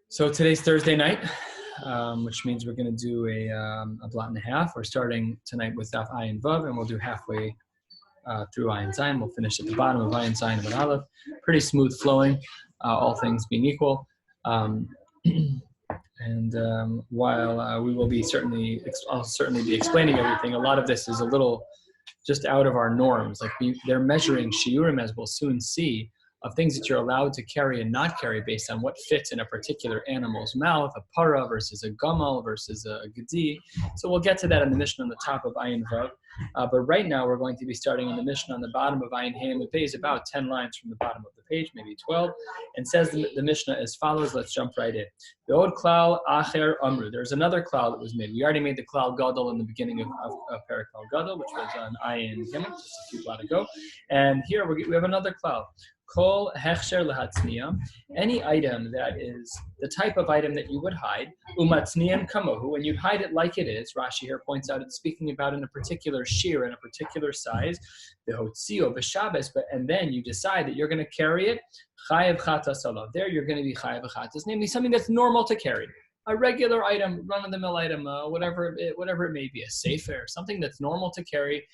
So today's Thursday night, which means we're going to do a blot and a half. We're starting tonight with Daf Ayin Vav, and we'll do halfway through Ayin Zayin. We'll finish at the bottom of Ayin Zayin and Aleph. Pretty smooth flowing, all things being equal. While we will be I'll certainly be explaining everything, a lot of this is a little just out of our norms. Like they're measuring shiurim, as we'll soon see, of things that you're allowed to carry and not carry based on what fits in a particular animal's mouth, a para versus a gamal versus a gedi. So we'll get to that in the Mishnah on the top of Ayin Vav. But right now we're going to be starting in the Mishnah on the bottom of Ayin Hey. The page is about 10 lines from the bottom of the page, maybe 12, and says the Mishnah as follows. Let's jump right in. The old klal acher amru. There's another klal that was made. We already made the klal gadol in the beginning of Perek klal gadol, which was on Ayin Gimel just a few blot ago. And here we have another klal. Kol hechsher lehatzniya, any item that is the type of item that you would hide, umatzniyan kamohu, and you'd hide it like it is. Rashi here points out it's speaking about in a particular shear, in a particular size, the hotzio b'Shabbos, and then you decide that you're going to carry it, chayev chatas alav. There you're going to be chayev chatas, namely something that's normal to carry. A regular item, run-of-the-mill item, whatever it may be, a sefer, something that's normal to carry,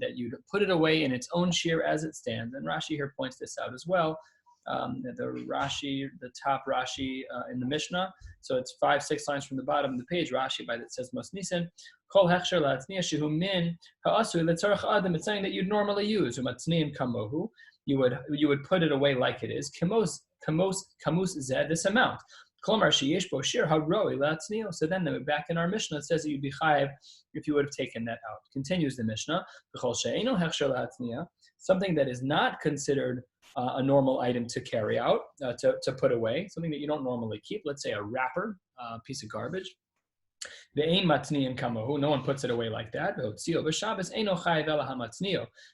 that you put it away in its own shear as it stands. And Rashi here points this out as well. The top Rashi in the Mishnah. So it's 5-6 lines from the bottom of the page. Rashi by that says Mos Nisan. Kol hechsher la'atzniya shehu min ha'asui letzarech adam. It's something that you'd normally use. Umatzniim kamohu. You would put it away like it is. Kamus zeh, this amount. So then back in our Mishnah, it says that you'd be chayev if you would have taken that out. Continues the Mishnah. Something that is not considered a normal item to carry out, to put away, something that you don't normally keep, let's say a wrapper, a piece of garbage. No one puts it away like that.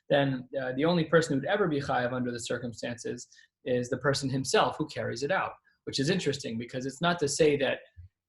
Then the only person who would ever be chayev under the circumstances is the person himself who carries it out. Which is interesting because it's not to say that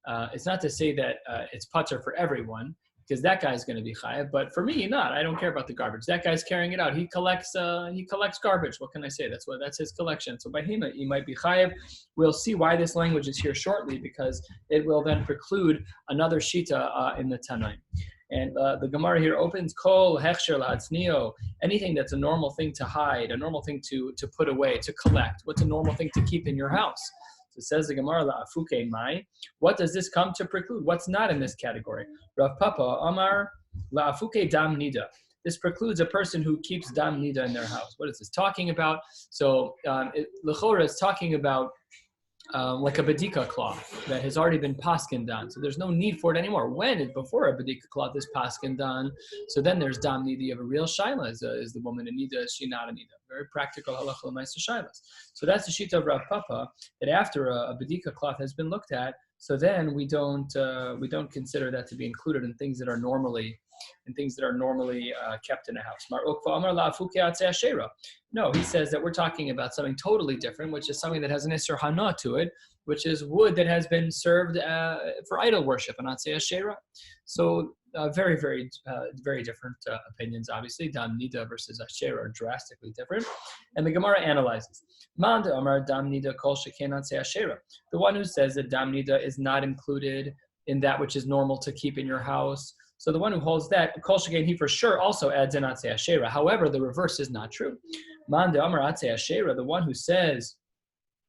it's patur for everyone, because that guy's going to be chayev. But for me, not. I don't care about the garbage. That guy's carrying it out. He collects garbage. What can I say? That's his collection. So by him, he might be chayev. We'll see why this language is here shortly, because it will then preclude another shita in the Tanaim. And the Gemara here opens, kol hechsher la'atznio, anything that's a normal thing to hide, a normal thing to put away, to collect. What's a normal thing to keep in your house? So it says the Gemara, la'afuke mai. What does this come to preclude? What's not in this category? Rav Papa Amar la'afuke dam nida. This precludes a person who keeps dam nida in their house. What is this talking about? So l'chora is talking about like a badika cloth that has already been paskin done. So there's no need for it anymore. Before a badika cloth is paskin done, so then there's dam nida. You have a real shaila. Is the woman a nida? Is she not a nida? Very practical halacha l'maisa shailas. So that's the shita of Rav Papa, that after a badika cloth has been looked at, so then we don't consider that to be included in things that are normally kept in a house. No, he says that we're talking about something totally different, which is something that has an Isser Hana to it, which is wood that has been served for idol worship, and not say Asherah. So very, very, very different opinions, obviously. Dam Nida versus Asherah are drastically different. And the Gemara analyzes. Man Amar Dam Nida Kol Shekenat say Asherah. The one who says that Dam Nida is not included in that which is normal to keep in your house. So the one who holds that, Kol Sheken, he for sure also adds in Atzei Asherah. However, the reverse is not true. Man de Amar Atzei Asherah, the one who says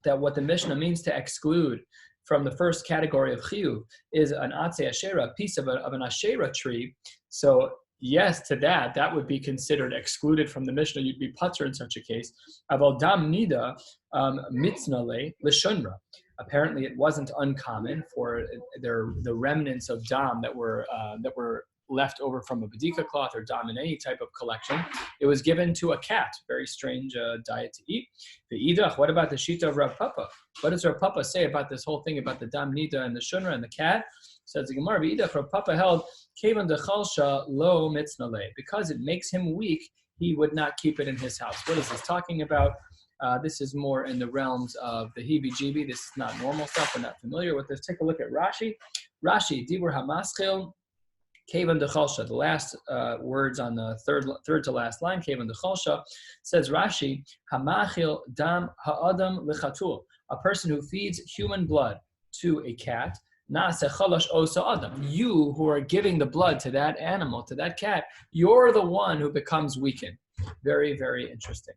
that what the Mishnah means to exclude from the first category of chiyuv is an Atzei Asherah, a piece of an Asherah tree. So yes, to that would be considered excluded from the Mishnah. You'd be patur in such a case. Aval dam nida mitznale l'shunra. Apparently, it wasn't uncommon for the remnants of dam that were left over from a badika cloth or dam in any type of collection. It was given to a cat. Very strange diet to eat. The idach. What about the shita of Rav Papa? What does Rav Papa say about this whole thing about the dam nida and the shunra and the cat? Says the Gemara, idach. Rav Papa held kevan dechalsha lo mitznale, because it makes him weak. He would not keep it in his house. What is this talking about? This is more in the realms of the heebie-jeebie. This is not normal stuff. We're not familiar with this. Take a look at Rashi. Rashi, Dibur HaMaschil, Kevan dechalsha, the last words on the third to last line, Kevan dechalsha, says Rashi, Hamachil dam ha'adam lechatul, a person who feeds human blood to a cat, na'aseh chalash osa adam. You who are giving the blood to that animal, to that cat, you're the one who becomes weakened. Very, very interesting.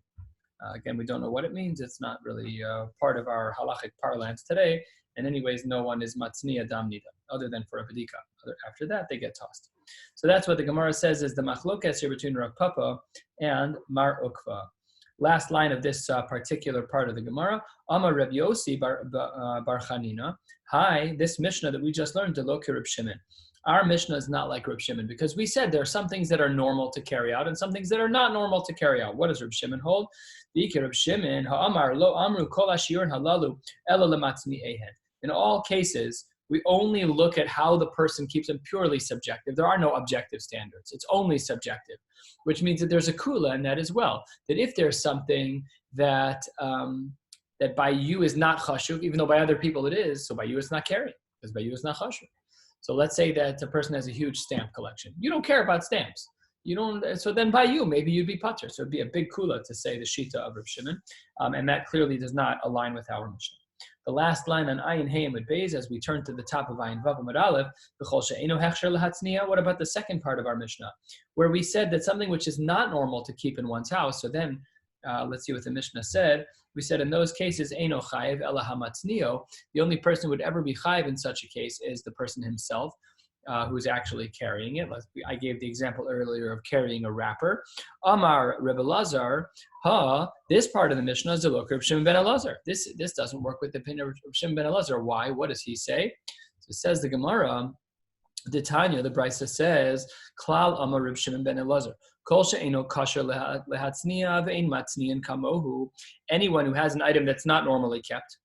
Again, we don't know what it means. It's not really part of our halachic parlance today. And anyways, no one is matzniya dam nida, other than for a bedika. After that, they get tossed. So that's what the Gemara says is the machlokes here between Rav Papa and Mar Ukva. Last line of this particular part of the Gemara, Amar Rabbi Yossi bar Chanina. Hi, this Mishnah that we just learned, de lo Reb Shimon. Our Mishnah is not like Reb Shimon because we said there are some things that are normal to carry out and some things that are not normal to carry out. What does Reb Shimon hold? Reb Shimon, ha'amar lo amru kol hashiyur halalu ela lematzni ehen. In all cases, we only look at how the person keeps them purely subjective. There are no objective standards. It's only subjective, which means that there's a kula in that as well. That if there's something that that by you is not chashuv, even though by other people it is, so by you it's not carrying, because by you it's not chashuv. So let's say that a person has a huge stamp collection. You don't care about stamps. You don't. So then by you, maybe you'd be patur. So it'd be a big kula to say the shita of Reb Shimon, and that clearly does not align with our Mishnah. The last line on Ayin Hey Amud Beis, as we turn to the top of Ayin Vav Amud Aleph, B'chol she'eino hechsher lehatzniya. What about the second part of our Mishnah, where we said that something which is not normal to keep in one's house? So then, let's see what the Mishnah said. We said in those cases, eino chayiv ela hamatznio. The only person who would ever be chayiv in such a case is the person himself, who is actually carrying it. I gave the example earlier of carrying a wrapper. Amar Rebbe Lazar, this part of the Mishnah is Zelok Reb Shimon ben Elazar. This doesn't work with the opinion of Reb Shimon ben Elazar. Why? What does he say? So it says the Gemara, the Tanya, the Brisa says, Klal Amar Reb Shimon ben Elazar. Kol she'eino kasher lehatzniya ve'ein matzniyan kamohu. Anyone who has an item that's not normally kept,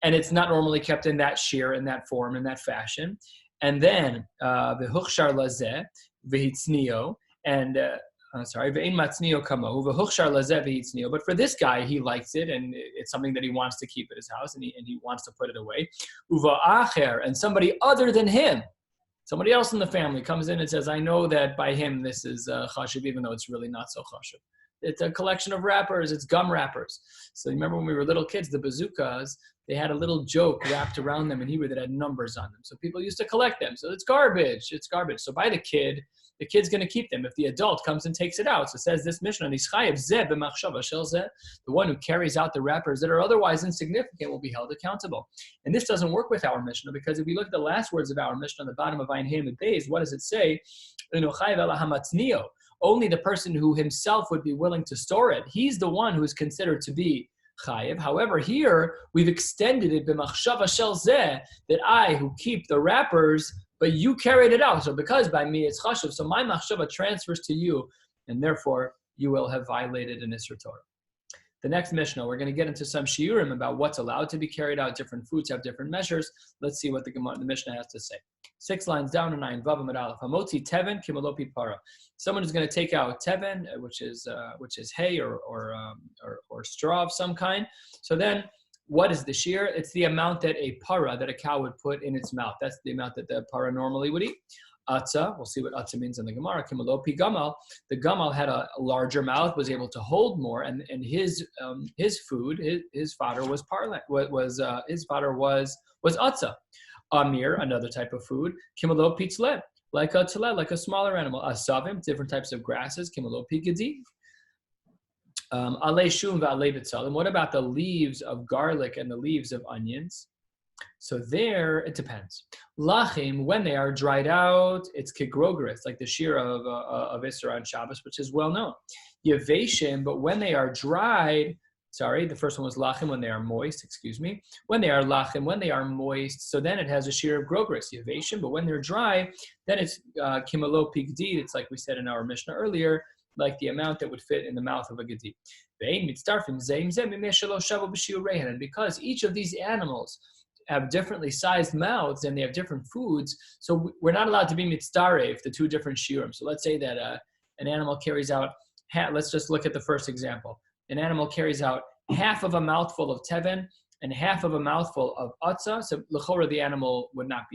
and it's not normally kept in that shear, in that form, in that fashion, and then v'huchshar lazeh v'hitznio, and ve'ein matzniyo kamohu v'huchshar lazeh v'hitznio. But for this guy, he likes it, and it's something that he wants to keep at his house, and he wants to put it away. Uva acher, and somebody other than him, somebody else in the family comes in and says, I know that by him this is chashuv, even though it's really not so chashuv. It's a collection of wrappers. It's gum wrappers. So you remember when we were little kids, the bazookas, they had a little joke wrapped around them in Hebrew that had numbers on them. So people used to collect them. So it's garbage. It's garbage. So by the kid's going to keep them if the adult comes and takes it out. So it says this Mishnah, the one who carries out the wrappers that are otherwise insignificant will be held accountable. And this doesn't work with our Mishnah, because if we look at the last words of our Mishnah on the bottom of Ayin Hey Amud Beis, what does it say? Only the person who himself would be willing to store it, he's the one who is considered to be chayiv. However, here we've extended it b'machshava shel zeh, that I who keep the wrappers, but you carried it out. So because by me it's chashuv, so my machshava transfers to you, and therefore you will have violated an Isser Torah. The next Mishnah, we're going to get into some shiurim about what's allowed to be carried out. Different foods have different measures. Let's see what the Mishnah has to say. 6 lines down to 9. Vav Amud Aleph. Hamotzi teven kimalopi para. Someone is going to take out teven, which is hay or straw of some kind. So then, what is the shear? It's the amount that a para, that a cow would put in its mouth. That's the amount that the para normally would eat. Atzah, we'll see what atzah means in the Gemara. Kimalopi gamal. The gamal had a larger mouth, was able to hold more, and his food, his fodder was parla. His fodder was atzah. Amir, another type of food. Kimalopi tzle, like a tzle, like a smaller animal. Asavim, different types of grasses. Kimalopi gedi. Ale shum v'ale b'tzalim. What about the leaves of garlic and the leaves of onions? So there, it depends. Lachim, when they are dried out, it's kigrogris, like the shira of Isra on Shabbos, which is well known. Yeveshim, but when they are dried, the first one was lachim, when they are moist, When they are lachim, when they are moist, so then it has a shira of grogris, yeveshim, but when they're dry, then it's kimalo pigdi, it's like we said in our Mishnah earlier, like the amount that would fit in the mouth of a gedi. And because each of these animals have differently sized mouths and they have different foods, so we're not allowed to be mitzdaref, the two different shiurim. So let's say that an animal carries out, let's just look at the first example. An animal carries out half of a mouthful of teven and half of a mouthful of atzah. So l'chora, the animal would not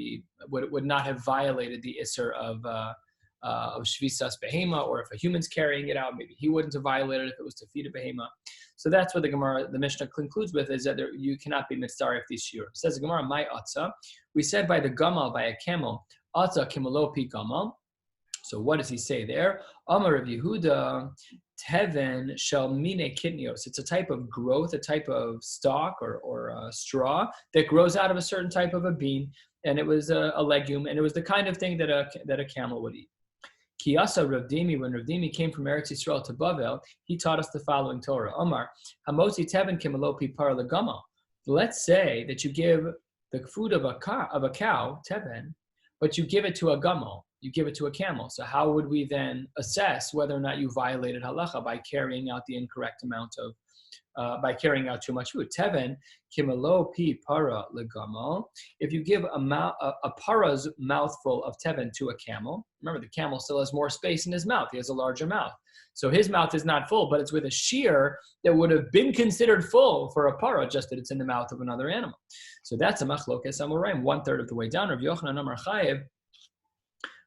have violated the isser of shvisas behema, or if a human's carrying it out, maybe he wouldn't have violated if it was to feed a behema. So that's what the Mishnah concludes with, is that you cannot be mitzaref these shiur. Says the Gemara, my atza. We said by the gamal, by a camel, atza kimalo pi gamal. So what does he say there? Amar Rav Yehuda, teven shel mine kitnios. It's a type of growth, a type of stalk or straw that grows out of a certain type of a bean, and it was a legume, and it was the kind of thing that a camel would eat. Kiyasa Rav Dimi, when Rav Dimi came from Eretz Yisrael to Bavel, he taught us the following Torah. Amar, hamotzi teven kimalopi par legama. Let's say that you give the food of a cow, teven, but you give it to a gamal, you give it to a camel. So how would we then assess whether or not you violated halacha by carrying out the incorrect amount of, by carrying out too much food? Teven, kimalo pi para legamal. If you give a para's mouthful of teven to a camel, remember the camel still has more space in his mouth. He has a larger mouth. So his mouth is not full, but it's with a shear that would have been considered full for a para, just that it's in the mouth of another animal. So that's a machlokes amoraim, 1/3 of the way down. Rav Yochanan Amar Chayev,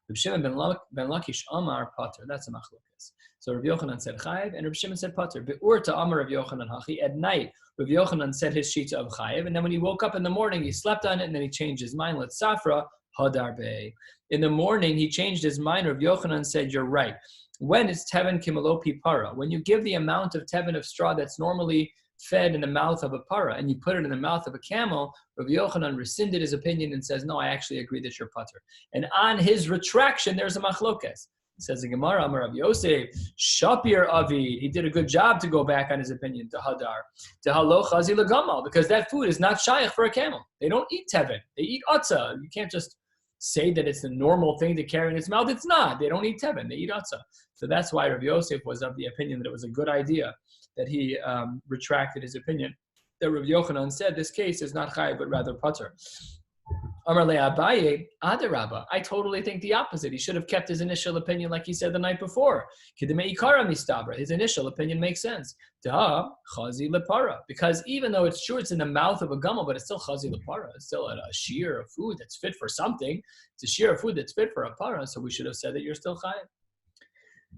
Rav Shimon ben Lakish Amar Pater. That's a machlokes. So Rav Yochanan said Chayev, and Rav Shimon said Pater. Be'urta Amar Rav Yochanan Hachi. At night, Rav Yochanan said his shita of Chayev, and then when he woke up in the morning, he slept on it, and then he changed his mind. Let's Safra Hadar Bey. In the morning, he changed his mind. Rav Yochanan said, "You're right. When is teven kimalopi para? When you give the amount of teven of straw that's normally fed in the mouth of a para, and you put it in the mouth of a camel," Rav Yochanan rescinded his opinion and says, "No, I actually agree that you're pater." And on his retraction, there's a machlokes. It says the Gemara, Amar Rav Yosef, Shapir Avid. He did a good job to go back on his opinion to Hadar, to Halo Chazi Lagamal, because that food is not shaykh for a camel. They don't eat teven. They eat atza. You can't just say that it's the normal thing to carry in its mouth. It's not. They don't eat teven. They eat atza. So that's why Rav Yosef was of the opinion that it was a good idea that he retracted his opinion that Rav Yochanan said this case is not chay but rather pater. Amar le Abaye, Adarabba. I totally think the opposite. He should have kept his initial opinion like he said the night before. Kidemei ikara mistabra. His initial opinion makes sense. Da chazi lepara. Because even though it's true it's in the mouth of a gamal, but it's still chazi lepara. It's still a shear of food that's fit for something. It's a shear of food that's fit for a para. So we should have said that you're still chay.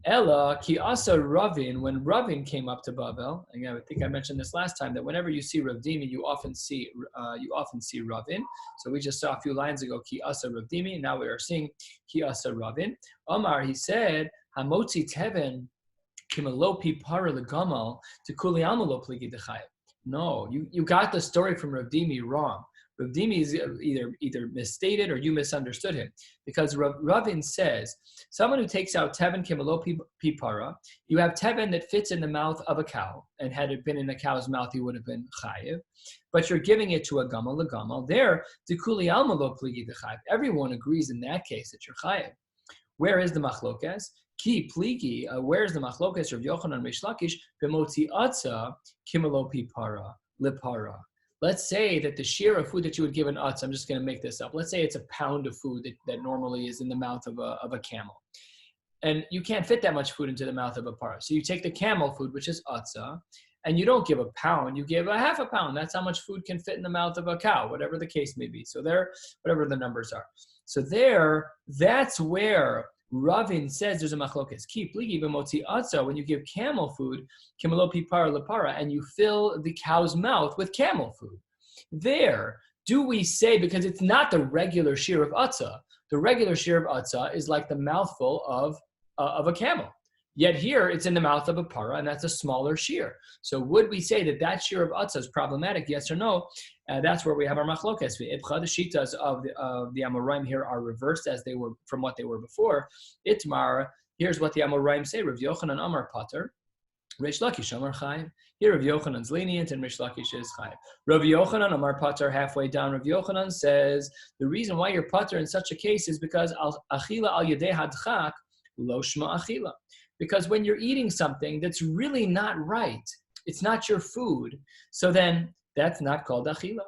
Ella ki asa Ravin, when Ravin came up to Babel, again, I think I mentioned this last time, that whenever you see Rav Dimi, you often see Ravin. So we just saw a few lines ago ki asa Rav Dimi. Now we are seeing ki asa Ravin. Omar, he said, hamotzi teven kimalopi para legamal to kuli amalo pligi dechayv. No, you got the story from Rav Dimi wrong. Rav Dimi is either misstated or you misunderstood him, because Ravin says someone who takes out teven kimalo pipara, you have teven that fits in the mouth of a cow, and had it been in the cow's mouth, he would have been chayiv. But you're giving it to a gamal there. Dekuli almalo pligi dechayiv. Everyone agrees in that case that you're chayiv. Where is the machlokes? Ki pligi. Where is the machlokes? Rav Yochanan Reish Lakish b'motzi atza kimalo pipara lepara. Let's say that the shear of food that you would give an utz, I'm just going to make this up. Let's say it's a pound of food that normally is in the mouth of a camel. And you can't fit that much food into the mouth of a para. So you take the camel food, which is utza, and you don't give a pound, you give a half a pound. That's how much food can fit in the mouth of a cow, whatever the case may be. So there, whatever the numbers are. So there, that's where Ravin says there's a machlokes. Ki pligi b'motzi atza, when you give camel food, kimalopi para lepara, and you fill the cow's mouth with camel food. There, do we say, because it's not the regular shear of atza. The regular shear of atza is like the mouthful of a camel. Yet here, it's in the mouth of a para, and that's a smaller shear. So would we say that shear of atza is problematic, yes or no? That's where we have our machlokes. The shitas of the Amoraim here are reversed as they were from what they were before. Itmar, here's what the Amoraim say. Rav Yochanan Amar Pater, Reish Lakish Amar Chaim. Here Rav Yochanan's lenient and Reish Lakish is Chaim. Rav Yochanan Amar Pater, halfway down, Rav Yochanan says, the reason why you're Pater in such a case is because achila al yedei hadchak lo shma achila. Because when you're eating something that's really not right, it's not your food, so then that's not called achila.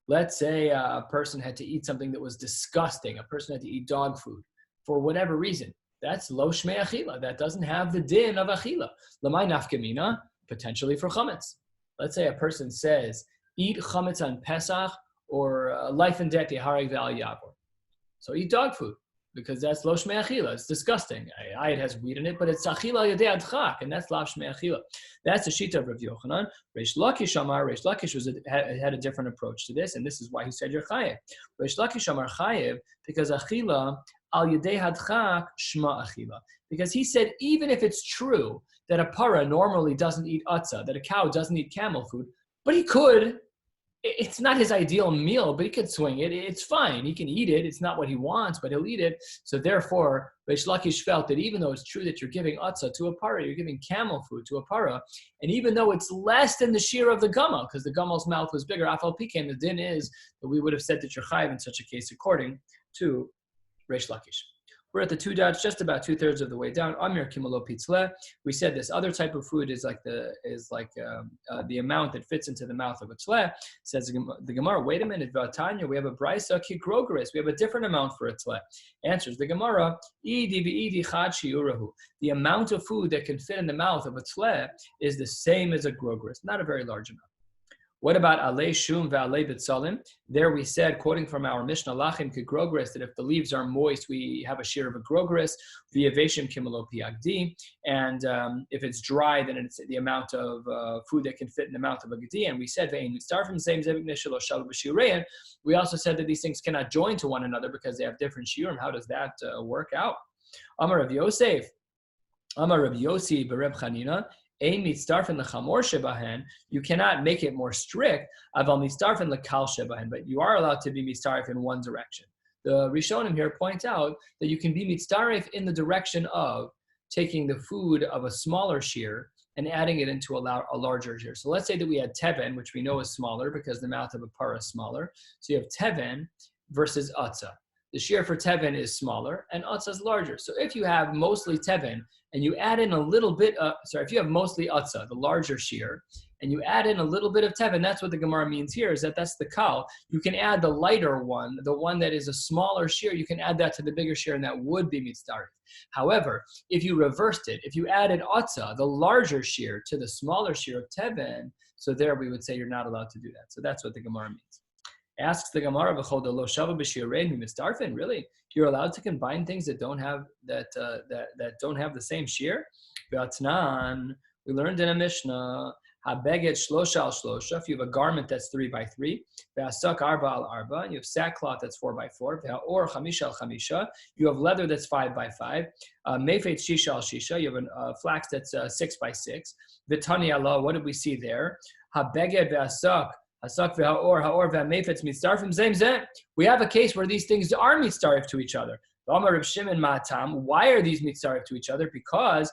Let's say a person had to eat something that was disgusting. A person had to eat dog food for whatever reason. That's lo shmei achila. That doesn't have the din of achila. Lamai nafkamina, potentially for chametz. Let's say a person says, eat chametz on Pesach or life and death, hareg ve'al yavor. So eat dog food. because that's lo shmei achila. It's disgusting. It has wheat in it, but it's achila yadei adchak, and that's lav shmei achila. That's the shita of Rav Yochanan. Reish Lakish Amar. Reish Lakish had a different approach to this, and this is why he said you're chayev. Reish Lakish Amar chayev because achila al yadei adchak shma achila. Because he said even if it's true that a para normally doesn't eat atzah, that a cow doesn't eat camel food, but he could. It's not his ideal meal, but he could swing it. It's fine. He can eat it. It's not what he wants, but he'll eat it. So therefore, Reish Lakish felt that even though it's true that you're giving atzah to a para, you're giving camel food to a para, and even though it's less than the shear of the gamal, because the gamal's mouth was bigger, afal pikem, the din is that we would have said that you're chayiv in such a case, according to Reish Lakish. We're at the two dots, just about 2/3 of the way down. Amir kimalo pitzle. We said this other type of food is like the amount that fits into the mouth of a tzle. Says the Gemara. Wait a minute, Vatanya. We have a brisa kigrogris. We have a different amount for a tzle. Answers the Gemara. Idi chad shiurahu. The amount of food that can fit in the mouth of a tzle is the same as a grogris, not a very large amount. What about alei shum ve'alei betzalim? There we said, quoting from our Mishnah Lachim Kigrogris, that if the leaves are moist, we have a shear of a grogris, v'yaveshim kimelo piagdi, and if it's dry, then it's the amount of food that can fit in the mouth of a gedi. And we said, we start from the same zevik nishalo shal b'shiurein. We also said that these things cannot join to one another because they have different shiurim. How does that work out? Amar Rav Yosef, Amar Rav Yosi b'Reb Chanina. You cannot make it more strict, but you are allowed to be mitzaref in one direction. The Rishonim here point out that you can be mitzaref in the direction of taking the food of a smaller shear and adding it into a larger shear. So let's say that we had teven, which we know is smaller because the mouth of a parah is smaller. So you have teven versus atzah. The shear for teven is smaller and atzah is larger. So if you have mostly teven and you add in a little bit, if you have mostly atzah, the larger shear, and you add in a little bit of teven, that's what the Gemara means here, is that's the kal. You can add the lighter one, the one that is a smaller shear, you can add that to the bigger shear, and that would be mitzdarif. However, if you reversed it, if you added atzah, the larger shear, to the smaller shear of teven, so there we would say you're not allowed to do that. So that's what the Gemara means. Asks the Gemara, really? You're allowed to combine things that don't have that don't have the same shear? We learned in a Mishnah, if you have a garment that's 3x3, and you have sackcloth that's 4x4, you have leather that's 5x5, you have a flax that's 6x6. What did we see there? We have a case where these things are mitzaref to each other. Why are these mitzaref to each other? Because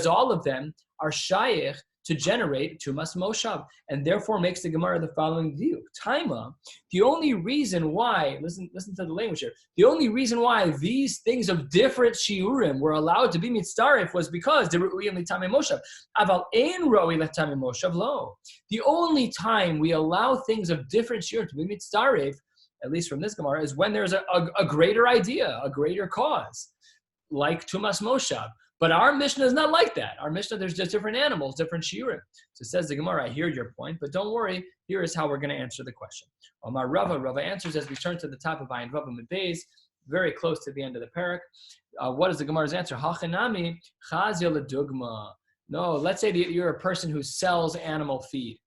all of them are shayich to generate tumas moshav, and therefore makes the Gemara the following view. Taima, the only reason why, listen to the language here, the only reason why these things of different shiurim were allowed to be mitzaref was because the ru'uyim l'tamei moshav. Aval ein ro'i l'tamei moshav lo. The only time we allow things of different shiurim to be mitzaref, at least from this Gemara, is when there's a greater idea, a greater cause, like tumas moshav. But our Mishnah is not like that. Our Mishnah, there's just different animals, different shiurim. So it says the Gemara, I hear your point, but don't worry, here is how we're going to answer the question. Omar Rava answers as we turn to the top of Ayin Vav Amud Beis, very close to the end of the parak. What is the Gemara's answer? Hachanami chazia ledugma. No, let's say that you're a person who sells animal feed.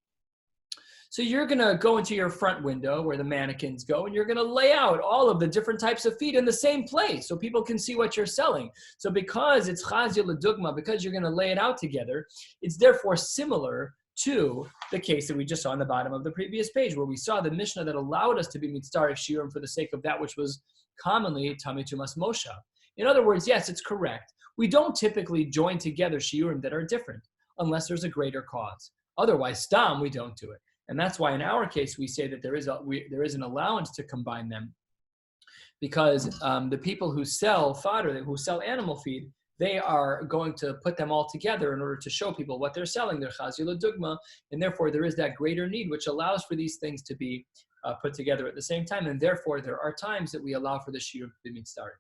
So you're going to go into your front window where the mannequins go, and you're going to lay out all of the different types of feed in the same place so people can see what you're selling. So because it's chazia ledugma, because you're going to lay it out together, it's therefore similar to the case that we just saw on the bottom of the previous page, where we saw the Mishnah that allowed us to be mitzaref shiurim for the sake of that which was commonly tamei tumas moshav. In other words, yes, it's correct. We don't typically join together shiurim that are different unless there's a greater cause. Otherwise, stam, we don't do it. And that's why in our case, we say that there is an allowance to combine them, because the people who sell fodder, who sell animal feed, they are going to put them all together in order to show people what they're selling. They're chazir l'dugma, and therefore there is that greater need, which allows for these things to be put together at the same time. And therefore, there are times that we allow for the shiur to be mitzaref.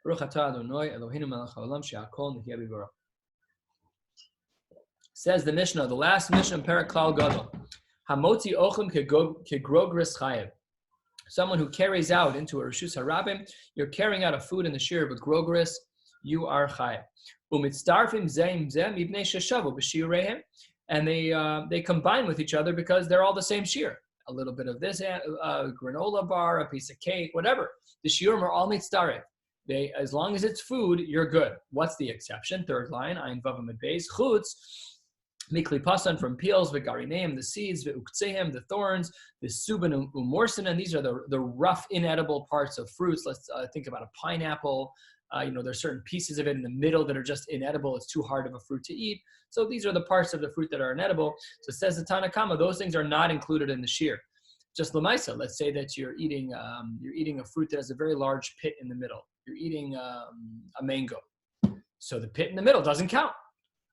Baruch atah Adonai Eloheinu melech haolam she'akol nihya b'varo. Says the Mishnah, the last Mishnah in Parak Klal Gadol, Hamotzi Ochim Kegrogris Chayev. someone who carries out into a Rishus Harabim, you're carrying out a food in the shear of a grogeris, you are chayav. And they combine with each other because they're all the same shear. A little bit of this, granola bar, a piece of cake, whatever. The shiurim are all mitzdaref. As long as it's food, you're good. What's the exception? Third line, ayin vav amud beis, chutz, mikli pasan, from peels, v'garineim, the seeds, v'uktzehem, the thorns, the suban umorsanan. These are the rough, inedible parts of fruits. Let's think about a pineapple. There's certain pieces of it in the middle that are just inedible. It's too hard of a fruit to eat. So these are the parts of the fruit that are inedible. So it says the Tanna Kama, those things are not included in the shear. Just lemaisa, let's say that you're eating a fruit that has a very large pit in the middle. You're eating a mango. So the pit in the middle doesn't count.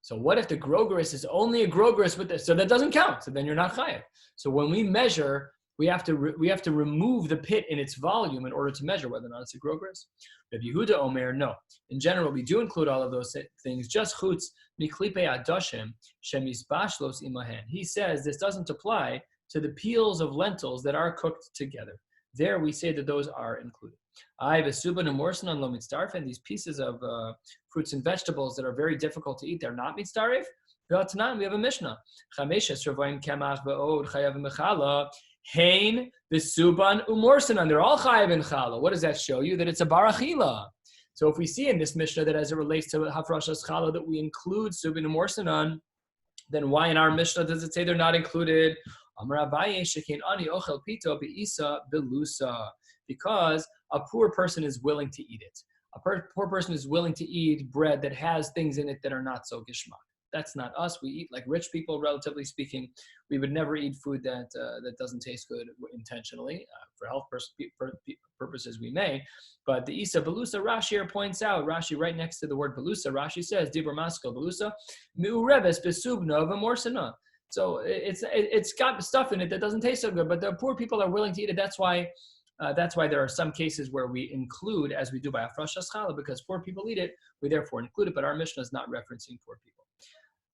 So what if the grogeris is only a grogeris with this? So that doesn't count. So then you're not chayav. So when we measure, we have to remove the pit in its volume in order to measure whether or not it's a grogeris. Rabbi Yehuda Omer, no. In general, we do include all of those things. Just chutz miklipe adashim shemizbashlos imahen. He says this doesn't apply to the peels of lentils that are cooked together. There we say that those are included. I have a suban and morsan lo mitzdaref, these pieces of fruits and vegetables that are very difficult to eat, they're not mitzdaref. We have a Mishnah. Chamesh esravoim kemach ve'od chayav mechala. Hain, the suban, umorsanan. They're all chayav in challah. What does that show you? That it's a barachila. So if we see in this Mishnah that as it relates to hafrashas challah that we include suban and morsanan, then why in our Mishnah does it say they're not included? Because a poor person is willing to eat it. A poor person is willing to eat bread that has things in it that are not so gishmak. That's not us. We eat like rich people, relatively speaking. We would never eat food that doesn't taste good intentionally. For health purposes, we may. But the Isa Belusa, Rashi here points out, Rashi right next to the word Belusa, Rashi says, Dibur Maskal Belusa, Mi'ureves Besubna V'morsana. So it's got stuff in it that doesn't taste so good, but the poor people are willing to eat it. That's why there are some cases where we include, as we do by Afrashas Challah, because poor people eat it, we therefore include it, but our Mishnah is not referencing poor people.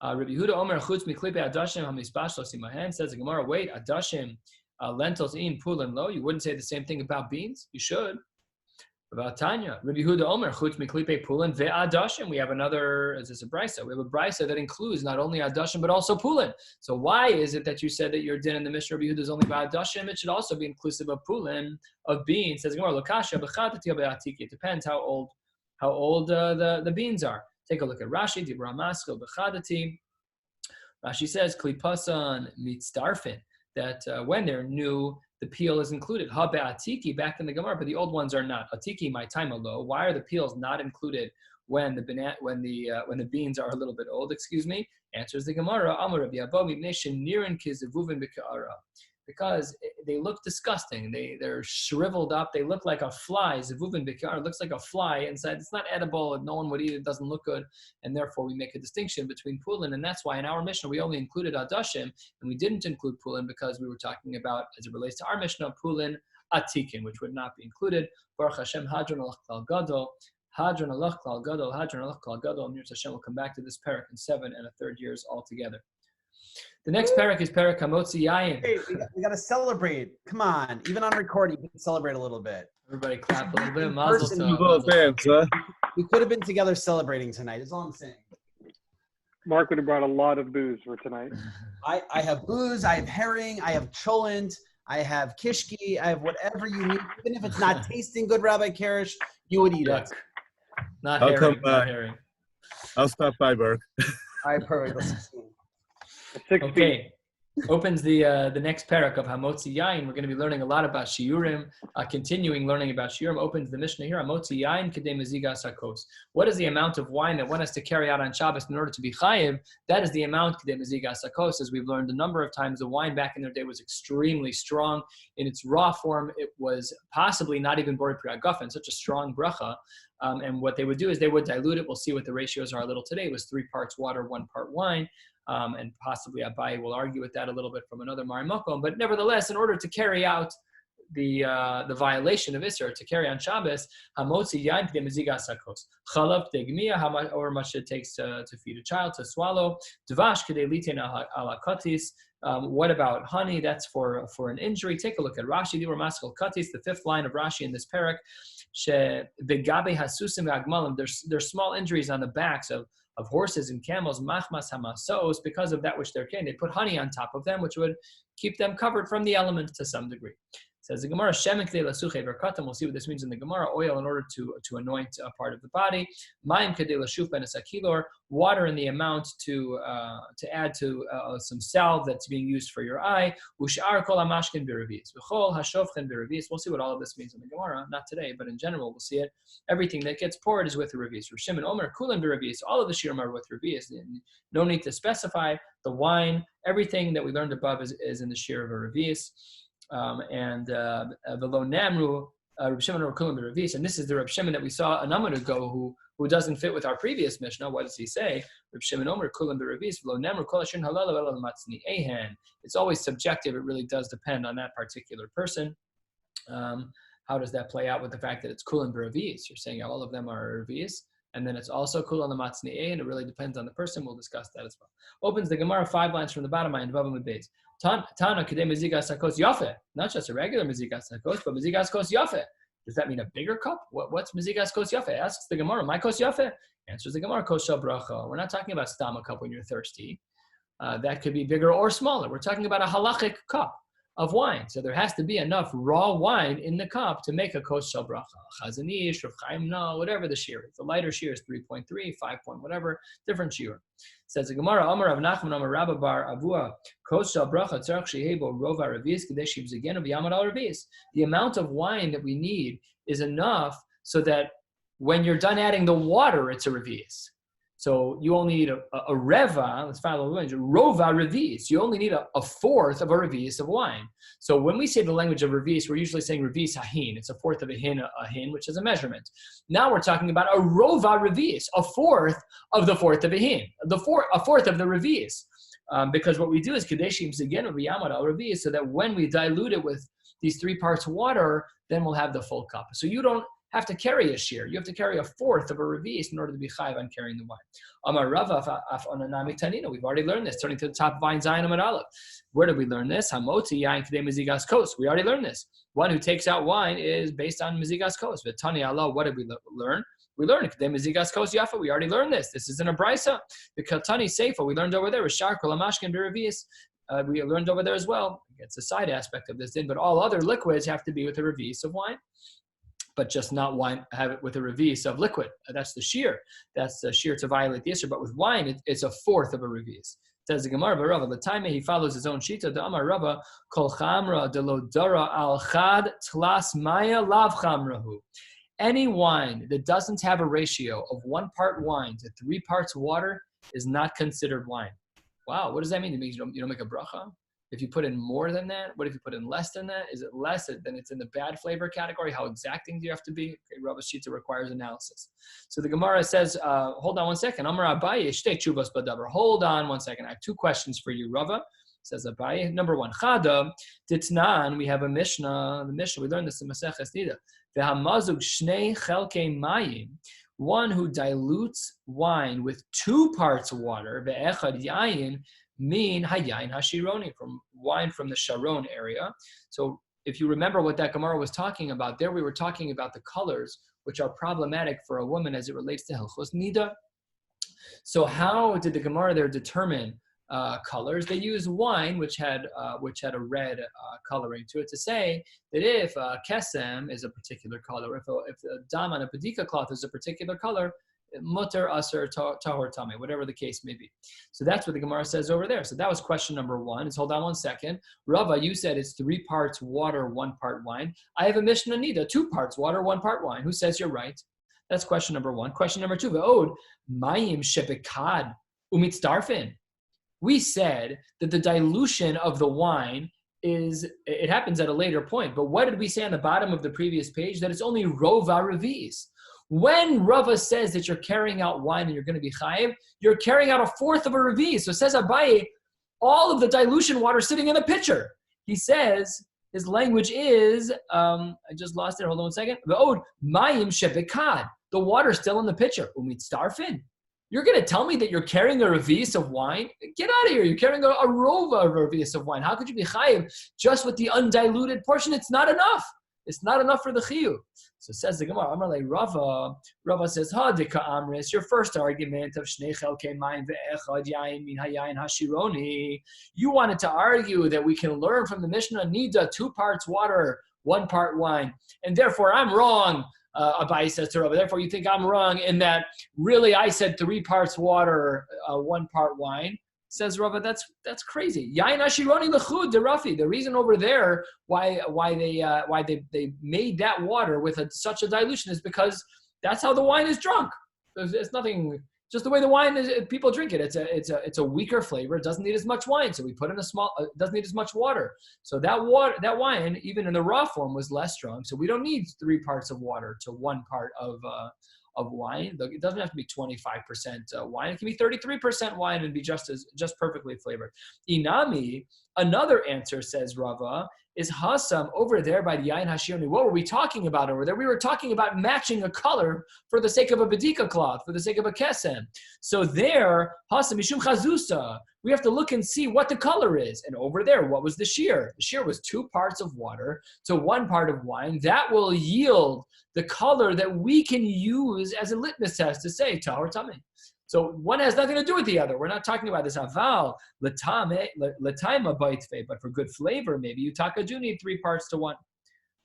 Rabbi Yehuda Omer chutz miklipe adashim hamizbashlos imahen, says the Gemara, wait, adashim, lentils in pulin lo. You wouldn't say the same thing about beans? You should. About Tanya, Rabbi Yehuda Omer chutz miklipe pulin ve'adashim. We have another, is this a brisa? We have a brisa that includes not only adashim but also pulin. So why is it that you said that your din in the Mishnah Rabbi Yehuda is only about adashim? It should also be inclusive of pulin, of beans. Says Gemara, lokasha b'chatati be'atiki. It depends how old the beans are. Take a look at Rashi, Dibra Maskil B'chadati. Rashi says, Klipasan mitzdarfin, that when they're new, the peel is included. Ha be'atiki, back in the Gemara, but the old ones are not. Atiki, my time alo. Why are the peels not included when the beans are a little bit old? Answers the Gemara, Amar Rabbi Abba mipnei shenirin kizevuvin b'ka'ara. Because they look disgusting. They're shriveled up. They look like a fly. Zevuvin bikar looks like a fly inside. It's not edible. No one would eat it. It doesn't look good. And therefore, we make a distinction between pulin. And that's why in our Mishnah, we only included adashim. And we didn't include pulin because we were talking about, as it relates to our Mishnah, pulin atikin, which would not be included. Baruch Hashem, hadron alach klal gadol. Hadron alach klal gadol. Hadron alach klal gadol. And Hashem will come back to this parak in 7 and a third years altogether. The next parak is parak Hamotzi Yayin. Hey, we got to celebrate. Come on. Even on recording, you can celebrate a little bit. Everybody clap a little bit. Mazel tov. We could have been together celebrating tonight, is all I'm saying. Mark would have brought a lot of booze for tonight. I have booze, I have herring, I have cholent, I have kishki, I have whatever you need. Even if it's not tasting good, Rabbi Karesh, you would eat it. Not herring, not herring. I'll stop by, Burke. All right, perfect. Okay, opens the next parak of Hamotzi Yain. We're going to be learning a lot about shiurim. Continuing learning about shiurim, opens the Mishnah here. Hamotzi Yain kedei mezigas hakos. What is the amount of wine that one has to carry out on Shabbos in order to be chayiv? That is the amount kedei mezigas hakos. As we've learned a number of times, the wine back in their day was extremely strong. In its raw form, it was possibly not even borei pri hagafen, such a strong bracha. And what they would do is they would dilute it. We'll see what the ratios are a little today. It was 3 parts water, 1 part wine. And possibly Abai will argue with that a little bit from another Marimakom. But nevertheless, in order to carry out the violation of Isser, to carry on Shabbos, Hamotzi Yain K'dei Mezigas Hakos. Chalav Tegmiya, however much it takes to feed a child, to swallow. Dvash K'dei Litein Ala Katis, What about honey? That's for an injury. Take a look at Rashi. They were maskal katis, the fifth line of Rashi in this parak. Begabe hasusim v'agmalim. There's small injuries on the backs of horses and camels. Machmas hamasos, because of that which they're carrying. They put honey on top of them, which would keep them covered from the elements to some degree. Says the Gemara, shemen kedei lasuche v'rkatam. We'll see what this means in the Gemara. Oil in order to anoint a part of the body. Mayim kedei lashuf ben esakilor. Water in the amount to add to some salve that's being used for your eye. Ushar kol hamashkin b'revis. V'chol hashofchen b'revis. We'll see what all of this means in the Gemara. Not today, but in general, we'll see it. Everything that gets poured is with the revis. Rishim and Omer kulan b'revis. All of the shirim are with revis. No need to specify the wine. Everything that we learned above is in the shir of a revis. And below Namru, Reb Shimon or Kulam Revis, and this is the Reb Shimon that we saw a moment ago who doesn't fit with our previous Mishnah. What does he say? Reb Shimon Omer Kulam Revis, below Namru Kolashin Halal Velal Matzni Ehen. It's always subjective. It really does depend on that particular person. How does that play out with the fact that it's Kulam Revis? You're saying all of them are Revis. And then it's also kul on the matzni, and it really depends on the person. We'll discuss that as well. Opens the Gemara 5 lines from the bottom line. Vavam beis. Tana kedei mezigas hakos yafe. Not just a regular mezigas hakos, but mezigas kos yafe. Does that mean a bigger cup? What's mezigas kos yafe? Asks the Gemara. My kos yafe. Answers the Gemara. Kos shel bracha. We're not talking about stam cup when you're thirsty. That could be bigger or smaller. We're talking about a halachic cup of wine. So there has to be enough raw wine in the cup to make a kos shel bracha. Chazanish, Rav Chaim, no, whatever the shear is. The lighter shear is 3.3, 5 point whatever, different shear. Says the Gemara, Amar Rav Nachman, Amar Rabbi Bar Avua, kos shel bracha tzarach shehebo rova revis kadesh yibzegenu v'yamad al revis. The amount of wine that we need is enough so that when you're done adding the water, it's a revis. So you only need a reva, let's follow the language, rova revis. You only need a fourth of a revis of wine. So when we say the language of revis, we're usually saying revis hahin. It's a fourth of a hin, which is a measurement. Now we're talking about a rova revis, a fourth of the fourth of a hin, a fourth of the revis. Because what we do is kadeshim again of yamad al revis, so that when we dilute it with these 3 parts water, then we'll have the full cup. So you don't have to carry a shear. You have to carry a fourth of a revis in order to be chayiv on carrying the wine. Amar Rava af onanami tanina. We've already learned this. Turning to the top of vine Zayin Amar Aleph. Where did we learn this? Hamotzi yain kedei mezigas kos. We already learned this. One who takes out wine is based on mezigas kos. V'tani Allah. What did we learn? We learned kedei mezigas kos yafa. We already learned this. This is in a brisa. The katani seifa. We learned over there. Rishar kol hamashkin b'revis. We learned over there as well. It's a side aspect of this din, but all other liquids have to be with a revis of wine. But just not wine, have it with a revis of liquid. That's the shear. That's the shear to violate the Isser. But with wine, it's a fourth of a revis. Says the Gemara, Rava, the time he follows his own shita, the Amar Rava, Kol Chamra de lo dara al chad tlas maya lav chamrahu. Any wine that doesn't have a ratio of 1 part wine to 3 parts water is not considered wine. Wow, what does that mean? It means you don't make a bracha? If you put in more than that, what if you put in less than that? Is it less? Then it's in the bad flavor category. How exacting do you have to be? Okay, Rabbi Shita requires analysis. So the Gemara says, hold on one second. Amar Abaye, shtei tshuvas badavar. Hold on one second. I have 2 questions for you, Rava. Says Abaye. Number 1, Chada, Ditnan, we have a Mishnah. The Mishnah, we learned this in Maseches Nida. Ve'hamazug shnei chelkei mayim. One who dilutes wine with 2 parts water, ve'echad yayin, mean hayayin hashironi, from wine from the Sharon area. So if you remember what that Gemara was talking about, there we were talking about the colors which are problematic for a woman as it relates to Hilchos Nida. So how did the Gemara there determine colors? They used wine which had a red coloring to it to say that if kesem is a particular color, if the dam on a padika cloth is a particular color, mutter, aser, tahor, tame, whatever the case may be. So that's what the Gemara says over there. So that was question number 1. Hold on one second. Rava, you said it's 3 parts water, 1 part wine. I have a Mishnah Nida, 2 parts water, 1 part wine. Who says you're right? That's question number 1. Question number 2, ve'od, mayim shebekad umitzdarfin. We said that the dilution of the wine it happens at a later point. But what did we say on the bottom of the previous page? That it's only rova revis. When Rava says that you're carrying out wine and you're going to be chayiv, you're carrying out a fourth of a revis. So says Abaye, all of the dilution water sitting in a pitcher. He says, his language is, I just lost it, hold on one second. Ve'od mayim shebekad. The water's still in the pitcher. Umitzdarfin. You're going to tell me that you're carrying a revius of wine? Get out of here. You're carrying a rova of revius of wine. How could you be chayiv just with the undiluted portion? It's not enough. It's not enough for the chiyuv. So says the Gemara, Amar le Rava. Rava says, Ha dika amris, your first argument of shnei chelkei mayim ve'echad yayin min hayayin hashironi. You wanted to argue that we can learn from the Mishnah, nida, 2 parts water, 1 part wine. And therefore I'm wrong. Abai says to Rava, therefore you think I'm wrong in that really I said 3 parts water, 1 part wine. Says Rava, that's crazy. Yain ashironi lechud derafi. The reason over there why they made that water with such a dilution is because that's how the wine is drunk. It's nothing. Just the way the wine is, people drink it. It's a weaker flavor. It doesn't need as much wine, so we put in it doesn't need as much water. So that wine, even in the raw form, was less strong. So we don't need 3 parts of water to 1 part of wine. It doesn't have to be 25% wine. It can be 33% wine and be just perfectly flavored. Inami, another answer, says Rava, is Hasam over there by the Yain Hashironi. What were we talking about over there? We were talking about matching a color for the sake of a bedika cloth, for the sake of a kesem. So there, Hasam Mishum Chazusa, we have to look and see what the color is. And over there, what was the shear? The shear was 2 parts of water to 1 part of wine. That will yield the color that we can use as a litmus test to say tahor tameh. So one has nothing to do with the other. We're not talking about this aval l'taima baitfe, but for good flavor, maybe you do need 3 parts to 1.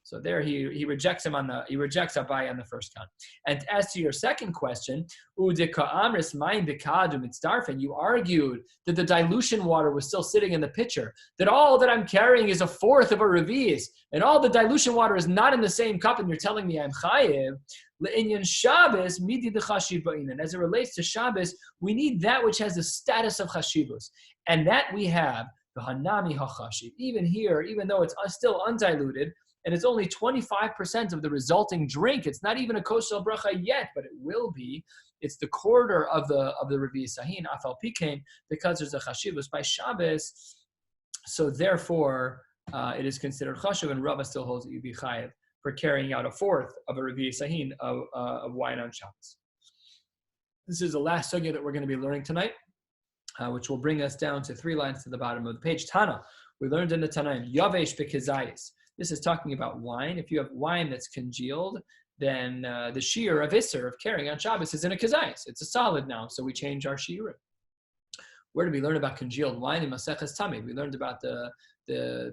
So there he rejects Abai on the first count. And as to your second question, you argued that the dilution water was still sitting in the pitcher, that all that I'm carrying is 1/4 of a revius, and all the dilution water is not in the same cup, and you're telling me I'm chayiv. Le'inyan Shabbos midi d'chashiv. As it relates to Shabbos, we need that which has the status of chashivus, and that we have the hanami hachashiv. Even here, even though it's still undiluted, and it's only 25% of the resulting drink. It's not even a kosher bracha yet, but it will be. It's the quarter of the Revi Sahin, Afal Pikain, because there's a chashivus by Shabbos. So therefore, it is considered chashiv, and Rava still holds that you be chayiv for carrying out 1/4 of a Revi Sahin of wine on Shabbos. This is the last sugya that we're going to be learning tonight, which will bring us down to 3 lines to the bottom of the page. Tana, we learned in the Tanaim, Yavesh Bekizayis. This is talking about wine. If you have wine that's congealed, then the shear of Isser, of carrying on Shabbos, is in a kazayis. It's a solid now, so we change our shear. Where did we learn about congealed wine? In Maseches Tamid, we learned about the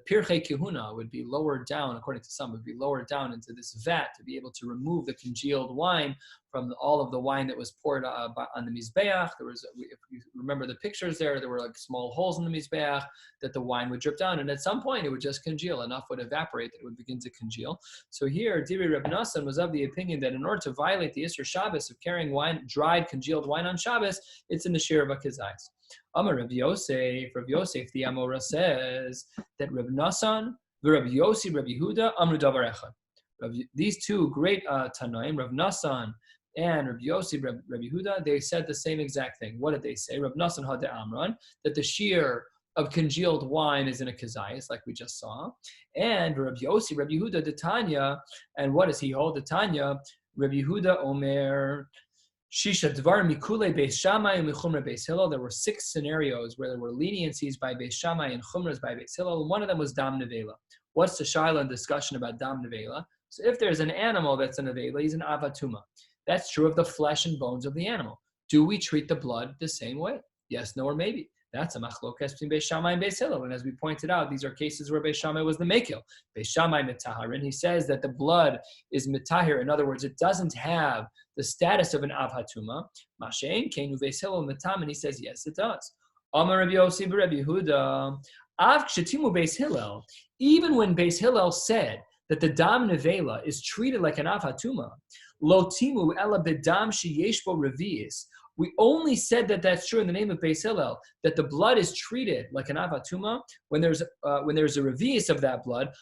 pirchei kihuna would be lowered down, according to some, would be lowered down into this vat to be able to remove the congealed wine from all of the wine that was poured on the mizbeach. There was, if you remember the pictures there were like small holes in the mizbeach that the wine would drip down, and at some point it would just congeal. Enough would evaporate that it would begin to congeal. So here, Diri Reb Nassan was of the opinion that in order to violate the Isser Shabbos of carrying wine, dried congealed wine on Shabbos, it's in the shear of a kazais. Amar Rabbi Yosef, the Amora says that Reb Nassan, Rabbi Yossi, Rabbi Yehuda, Amru Davar Echad. These 2 great Tanaim, Reb Nassan and Rabbi Yossi, Rabbi Yehuda, they said the same exact thing. What did they say? Reb Nassan had the Amran, that the shear of congealed wine is in a kazayis, like we just saw. And Rabbi Yossi, Rabbi Yehuda, the Tanya, and what does he hold? The Tanya, Rabbi Yehuda Omer, Shisha Dvar Mikule Beis Shammai and Michumra Beis Hillel. There were 6 scenarios where there were leniencies by Beis Shammai and Chumras by Beis Hillel, and one of them was Dam Nevela. What's the Shaila and discussion about Dam Nevela? So if there's an animal that's an Nevela, he's an Avatuma. That's true of the flesh and bones of the animal. Do we treat the blood the same way? Yes, no, or maybe. That's a machlokas between Beis Shammai and Beis Hillel. And as we pointed out, these are cases where Beis Shammai was the mekil. Beis Shammai mitaharin. He says that the blood is mitahir. In other words, it doesn't have the status of an avhatuma. Mashein kenu Beis Hillel mitam. And he says, yes, it does. Amar Rabbi Yossi Rabbi Yehuda. Av kshetimu Beis Hillel. Even when Beis Hillel said that the dam nevela is treated like an avhatuma, lo timu ela bedam sheyesh bo revi'is. We only said that that's true in the name of Beis Hillel, that the blood is treated like an avatuma when there's a revius of that blood,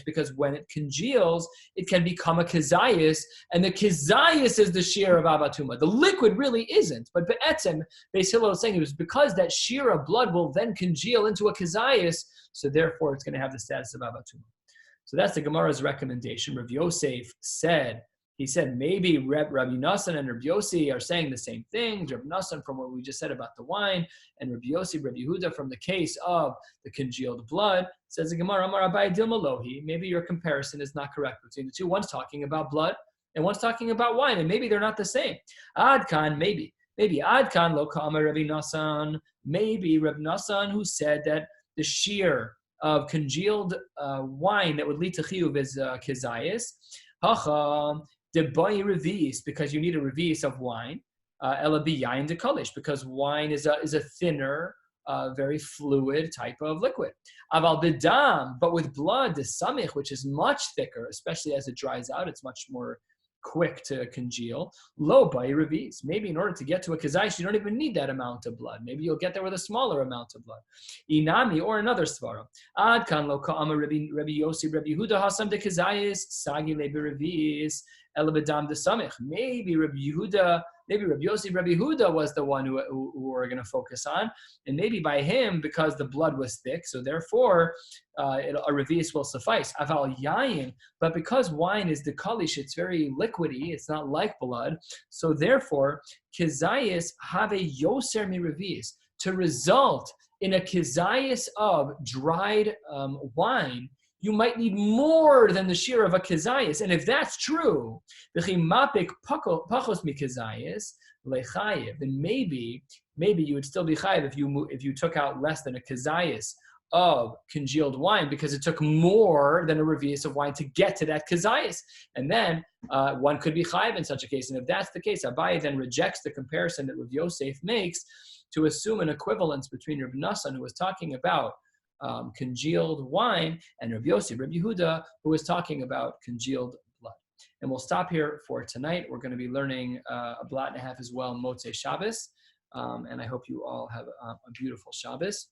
because when it congeals, it can become a kazayis, and the kazayis is the shear of avatuma. The liquid really isn't, but be'etzem, Beis Hillel is saying it was because that shear of blood will then congeal into a kazayis, so therefore it's going to have the status of avatuma. So that's the Gemara's recommendation. Rav Yosef said he said maybe Rabbi Nassan and Rabbi Yossi are saying the same thing. Rabbi Nassan from what we just said about the wine, and Rabbi Yossi, Rabbi Yehuda from the case of the congealed blood. Says the Gemara, Amar Abai Dilma Lohi. Maybe your comparison is not correct between the two. One's talking about blood and one's talking about wine, and maybe they're not the same. Adkan, maybe Adkan lo ka'amar Rabbi Nassan. Maybe Rabbi Nassan, who said that the shear of congealed wine that would lead to chiyuv is kezayis. Hacha debai revis, because you need a revis of wine. Ela biyayin de kolish, because wine is a thinner, very fluid type of liquid. Aval bedam, but with blood, the samich, which is much thicker, especially as it dries out, it's much more quick to congeal. Lo by revis. Maybe in order to get to a kazaish, you don't even need that amount of blood. Maybe you'll get there with a smaller amount of blood. Inami, or another svara. Ad kan lo ka'ama Rabbi Yossi, Rabbi Yehuda hasam de kazayis, sagi le revis, elabedam de samich. Maybe Rabbi Yossi, Rabbi Yehuda was the one who we're going to focus on. And maybe by him, because the blood was thick, so therefore a revis will suffice. Aval yayin, but because wine is the kalish, it's very liquidy, it's not like blood. So therefore, kizayis have a yoser mi revis. To result in a kizayis of dried wine, you might need more than the shear of a kizayis. And if that's true, then maybe you would still be chayiv if you took out less than a kizayis of congealed wine, because it took more than a revius of wine to get to that kizayis. And then one could be chayiv in such a case. And if that's the case, Abaye then rejects the comparison that Rav Yosef makes to assume an equivalence between Rav Nassan, who was talking about congealed wine, and Rabbi Yossi, Rabbi Yehuda, who is talking about congealed blood. And we'll stop here for tonight. We're going to be learning a blot and a half as well, Motzei Shabbos. And I hope you all have a beautiful Shabbos.